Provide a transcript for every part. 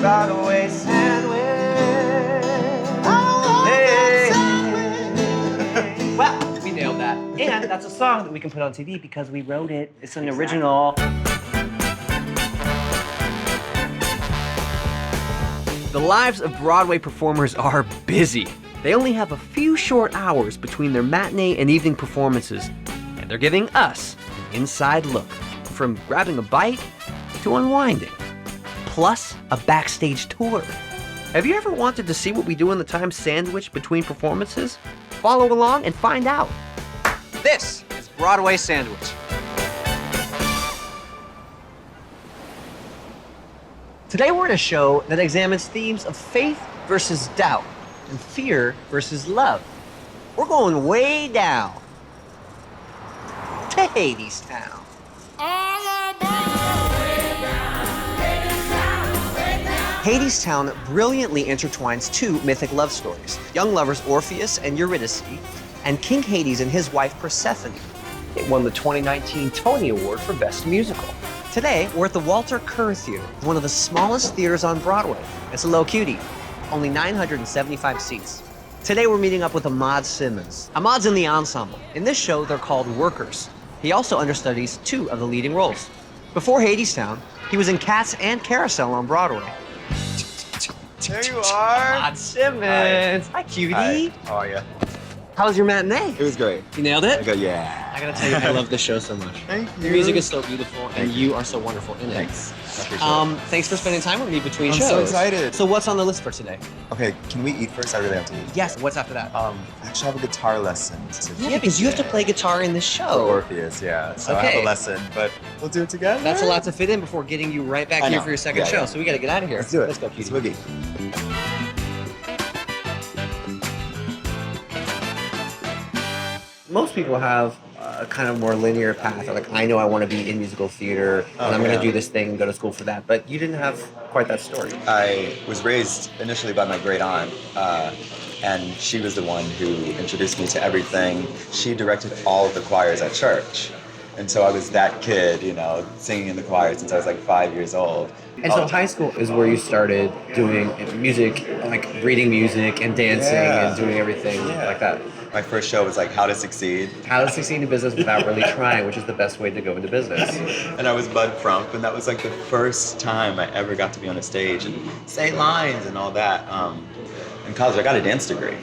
Broadway sandwich. Well, we nailed that. And that's a song that we can put on TV because we wrote it. It's an original. The lives of Broadway performers are busy. They only have a few short hours between their matinee and evening performances, and they're giving us an inside look, from grabbing a bite to unwinding, plus a backstage tour. Have you ever wanted to see what we do in the time sandwich between performances? Follow along and find out. This is Broadway Sandwich. Today we're in a show that examines themes of faith versus doubt and fear versus love. We're going way down to Hadestown. Hadestown brilliantly intertwines two mythic love stories, young lovers Orpheus and Eurydice, and King Hades and his wife Persephone. It won the 2019 Tony Award for Best Musical. Today, we're at the Walter Kerr Theater, one of the smallest theaters on Broadway. It's a low cutie, only 975 seats. Today, we're meeting up with Ahmad Simmons. Ahmad's in the ensemble. In this show, they're called workers. He also understudies two of the leading roles. Before Hadestown, he was in Cats and Carousel on Broadway. There you are. Ahmad Simmons. Hi, cutie. Hi. How are you? How was your matinee? It was great. You nailed it? I go, yeah. I gotta tell you, I love this show so much. Thank you. The music is so beautiful, and you are so wonderful in it. Thanks. I appreciate it. Thanks for spending time with me between I'm shows. so excited. So what's on the list for today? Okay, can we eat first? I really have to eat. Yes, what's after that? I actually have a guitar lesson. Yeah, because you have to play guitar in this For show. Orpheus, yeah. So I have Okay. a lesson, but we'll do it together. That's a lot to fit in before getting you right back I here know. for your second Yeah, show. yeah. So we gotta get out of here. Let's do it. Let's go, cutie. Let's boogie. Most people have a kind of more linear path. They're like, I know I want to be in musical theater, and I'm going yeah. to do this thing and go to school for that. But you didn't have quite that story. I was raised initially by my great aunt, and she was the one who introduced me to everything. She directed all of the choirs at church. And so I was that kid, you know, singing in the choir since I was like 5 years old. And so high school is where you started doing music, like reading music and dancing Yeah. and doing everything Yeah. like that. My first show was like How to Succeed. How to succeed in business without really trying, which is the best way to go into business. And I was Bud Frump, and that was like the first time I ever got to be on a stage and say lines and all that. In college, I got a dance degree.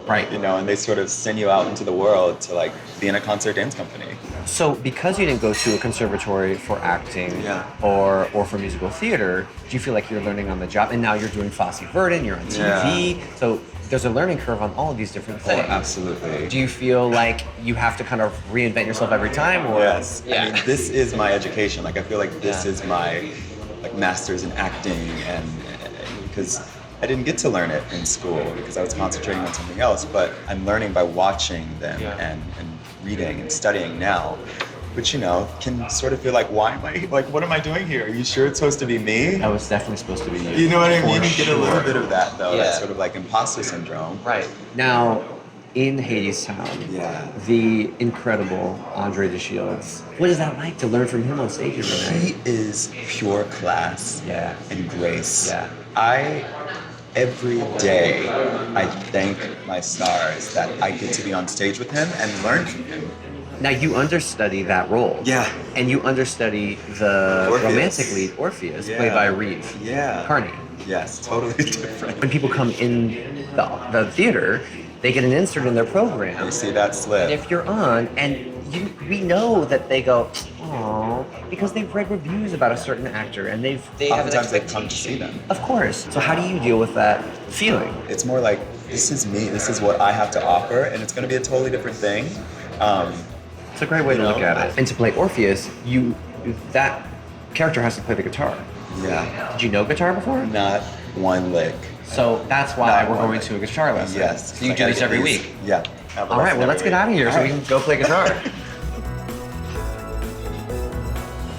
Right. You know, and they sort of send you out into the world to like be in a concert dance company. So because you didn't go to a conservatory for acting Yeah. or for musical theater, do you feel like you're learning on the job? And now you're doing Fosse Verdon, you're on TV. So there's a learning curve on all of these different things. Absolutely. Do you feel like you have to kind of reinvent yourself every time? Or? Yes. Yeah. I mean, this is my education. Like, I feel like this Yeah. is my like master's in acting, and because I didn't get to learn it in school because I was concentrating on something else, but I'm learning by watching them and reading and studying now. Which, you know, can sort of feel like, why am I, like, what am I doing here? Are you sure it's supposed to be me? That was definitely supposed to be you. You know what I mean? For You get a little sure. bit of that, though. Yeah. That sort of like imposter syndrome. Right. Now, in Hadestown, Yeah. the incredible Andre DeShields. What is that like to learn from him on stage every night? He is pure class Yeah. and grace. Yeah. Every day, I thank my stars that I get to be on stage with him and learn from him. Now you understudy that role. Yeah. And you understudy the Orpheus. romantic lead Orpheus, Yeah. played by Reeve. Yeah. Carney. Yes, totally different. When people come in the theater, they get an insert in their program. You see that slip. And if you're on, and we know that they go, oh, because they've read reviews about a certain actor, and they have an Oftentimes they expectation. come to see them. Of course. So how do you deal with that feeling? It's more like, this is me, this is what I have to offer, and it's going to be a totally different thing. It's a great way to look at it. And to play Orpheus, that character has to play the guitar. Yeah. Did you know guitar before? Not one lick. So that's why Not we're one going lick. to a guitar lesson. Yes. So you I do gotta this get every these- week? Yeah. have a All right, lesson well, let's every get out of week. here so All we right. can go play guitar.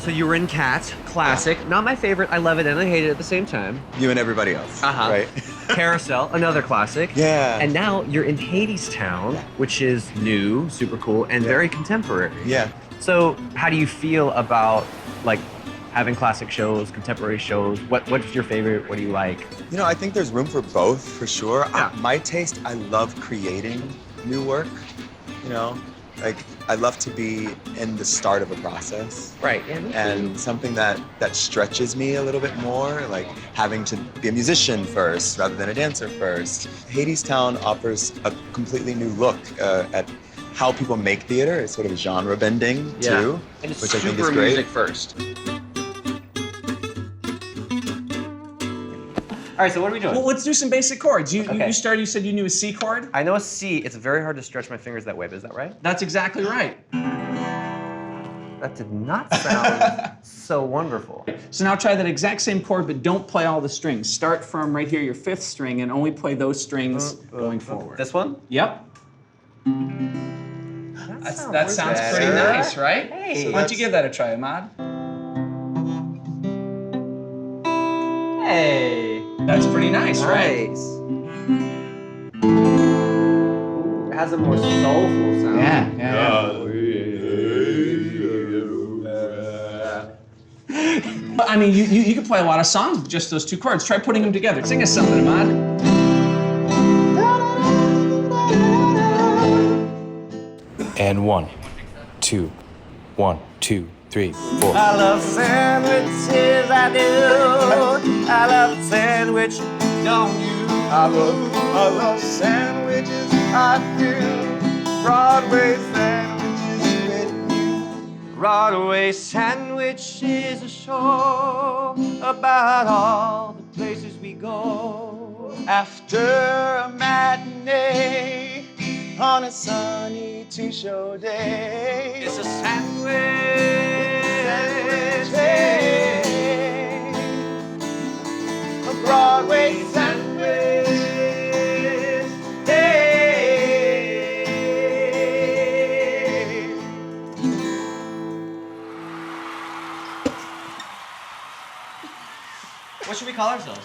So you were in Cats, classic. Not my favorite. I love it and I hate it at the same time. You and everybody else. Uh-huh. Right? Carousel, another classic. Yeah. And now you're in Hadestown, which is new, super cool, and very contemporary. Yeah. So how do you feel about like having classic shows, contemporary shows? What's your favorite? What do you like? You know, I think there's room for both, for sure. Yeah. My taste, I love creating new work, you know? Like, I love to be in the start of a process. Right, yeah, me too. And something that stretches me a little bit more, like having to be a musician first rather than a dancer first. Hadestown offers a completely new look at how people make theater. It's sort of genre bending too, And it's which super I think is great. music first. All right, so what are we doing? Well, let's do some basic chords. Okay. You started, you said you knew a C chord? I know a C. It's very hard to stretch my fingers that way, but is that right? That's exactly right. That did not sound so wonderful. So now try that exact same chord, but don't play all the strings. Start from right here, your 5th string, and only play those strings going forward. This one? Yep. That sounds better. pretty nice, right? Hey. Why don't you give that a try, Ahmad? Hey. That's pretty nice, right? Nice. It has a more soulful sound. Yeah. I mean, you could play a lot of songs with just those 2 chords. Try putting them together. Sing us something, Ahmad. And 1, 2, 1, 2, 3, 4. I love sandwiches, I do. I love sandwich, don't you? I love sandwiches, I do. Broadway sandwiches with you. Broadway sandwich is a show about all the places we go. After a matinee on a sunny two-show day. It's a sandwich. A Broadway sandwich. What should we call ourselves?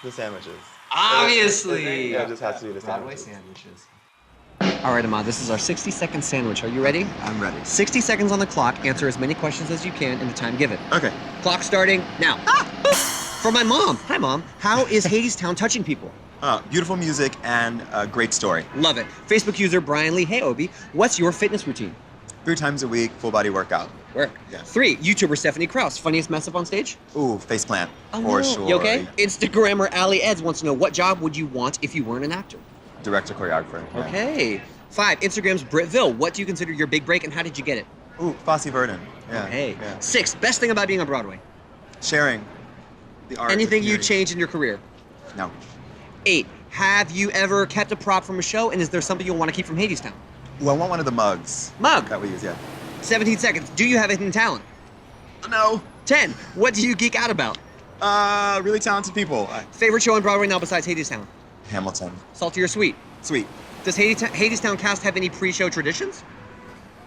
The sandwiches. Obviously. Yeah, it just has to be the Broadway sandwiches. sandwiches. All right, Ahmad, this is our 60-second sandwich. Are you ready? I'm ready. 60 seconds on the clock. Answer as many questions as you can in the time given. Okay. Clock starting now. For my mom. Hi, Mom. How is Hadestown touching people? Beautiful music and a great story. Love it. Facebook user Brian Lee. Hey, Obi. What's your fitness routine? 3 times a week, full body workout. Work. Yeah. 3. YouTuber Stephanie Krause. Funniest mess up on stage? Ooh, faceplant, Oh, for no. sure. You okay? Instagrammer Ali Eds wants to know, what job would you want if you weren't an actor? Director, choreographer. Yeah. Okay. 5. Instagram's Britville. What do you consider your big break and how did you get it? Ooh, Fosse Verdon. Yeah. Hey. Yeah. 6. Best thing about being on Broadway? Sharing the art. Anything with you community. changed in your career? No. 8. Have you ever kept a prop from a show and is there something you'll want to keep from Hadestown? Ooh, I want one of the mugs. Mug. That we use, yeah. 17 seconds. Do you have a hidden talent? No. 10. What do you geek out about? Really talented people. Favorite show on Broadway now besides Hadestown? Hamilton. Salty or sweet? Sweet. Does Hadestown cast have any pre-show traditions?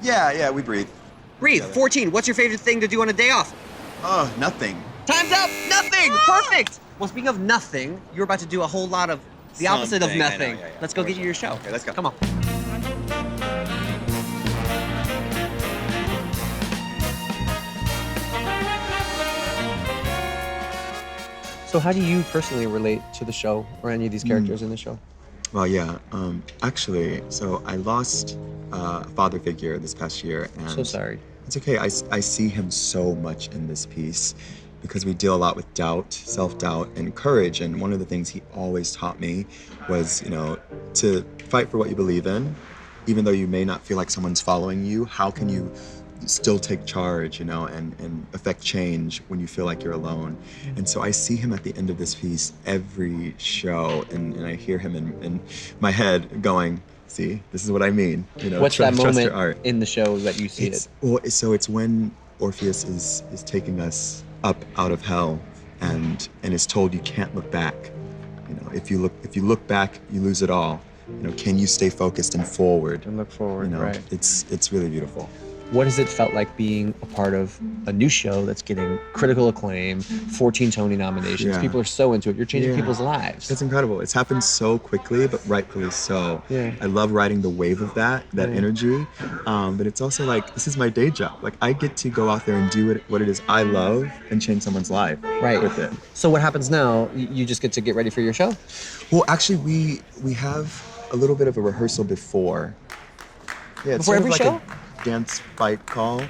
Yeah, we breathe. Breathe. Together. 14. What's your favorite thing to do on a day off? Oh, nothing. Time's up. Nothing. Perfect. Well, speaking of nothing, you're about to do a whole lot of the opposite of Something, I know, nothing. yeah. Let's go get you your show. Okay, let's go. Come on. So how do you personally relate to the show or any of these characters in the show? Well, yeah. Actually, so I lost a father figure this past year, and So sorry. It's okay. I see him so much in this piece because we deal a lot with doubt, self-doubt, and courage. And one of the things he always taught me was, to fight for what you believe in, even though you may not feel like someone's following you. How can you still take charge, and affect change when you feel like you're alone? And so I see him at the end of this piece every show, and I hear him in my head going, see, this is what I mean. What's that trust your moment art. in the show that you see It's, it? well, so it's when Orpheus is taking us up out of hell and is told you can't look back. If you look back, you lose it all. Can you stay focused and forward? And look forward, right. It's really beautiful. What has it felt like being a part of a new show that's getting critical acclaim, 14 Tony nominations? Yeah. People are so into it. You're changing Yeah. people's lives. It's incredible. It's happened so quickly, but rightfully so. Yeah. I love riding the wave of that energy. But it's also like, this is my day job. Like, I get to go out there and do what it is I love and change someone's life Right. with it. So what happens now? You just get to get ready for your show? Well, actually, we have a little bit of a rehearsal before. Yeah, it's Before sort every of like show? a dance fight call.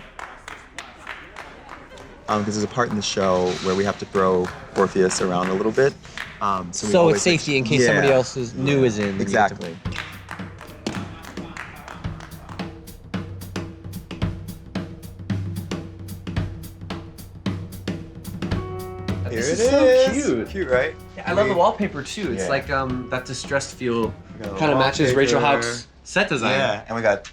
Because there's a part in the show where we have to throw Orpheus around a little bit. So, we So always, it's safety in case somebody else is new is in. and you get to- Exactly. Here This it is so is. cute. Cute, right? I love the wallpaper too. It's Yeah. like that distressed feel got a kind of matches Rachel wallpaper. Hauk's set design. Yeah, and we got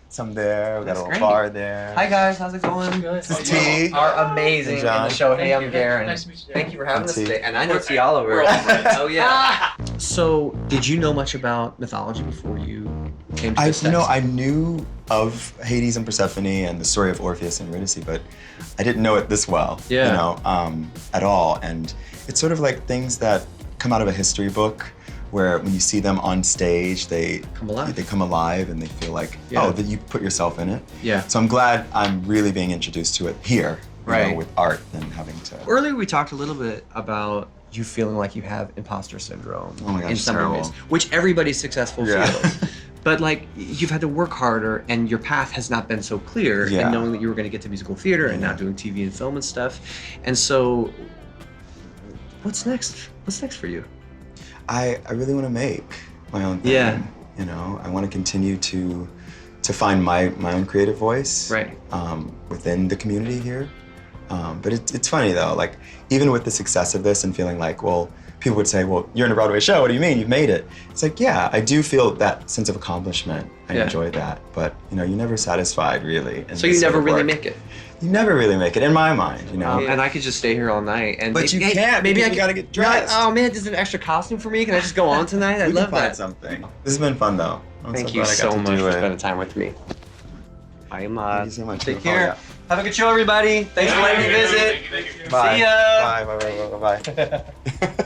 some there. We got That's a little great. bar there. Hi guys, how's it going? This is T. Are amazing in John. the show. Hey, I'm Garen. Nice to meet you. Thank you for having I'm us T. today. And I know T. Oliver. Oh yeah. So, did you know much about mythology before you came to this text? I knew of Hades and Persephone and the story of Orpheus and Eurydice, but I didn't know it this well. Yeah. You know, at all. And it's sort of like things that come out of a history book, where when you see them on stage, they Come alive. They come alive, and they feel like, Yeah. oh, that you put yourself in it. Yeah. So I'm glad I'm really being introduced to it here, you know, Right. with art than having to. Earlier, we talked a little bit about you feeling like you have imposter syndrome Oh my gosh, in some terrible. areas, which everybody successful Yeah. feels. But like you've had to work harder, and your path has not been so clear. Yeah. And knowing that you were going to get to musical theater and now Yeah. doing TV and film and stuff, and so what's next? What's next for you? I really want to make my own thing. Yeah. You know, I want to continue to find my own creative voice. Right. Within the community here. But it's funny though, like even with the success of this and feeling like, well, people would say, well, you're in a Broadway show. What do you mean? You've made it. It's like, yeah, I do feel that sense of accomplishment. I Yeah. enjoy that. But you know, you're never satisfied really. in So you this sort never of really work. make it. You never really make it in my mind, you know. And I could just stay here all night. And But you maybe, can't, Maybe because I you could- gotta get dressed. Oh man, there's an extra costume for me. Can I just go on tonight? I We love can find that. something. This has been fun though. I'm Thank so you glad I got so to much do for it. spending time with me. I am Thank you so much. Take Oh, care. yeah. Have a good show, everybody. Thanks for letting me visit. Thank you. Bye. See ya. Bye. Bye. Bye. Bye. Bye.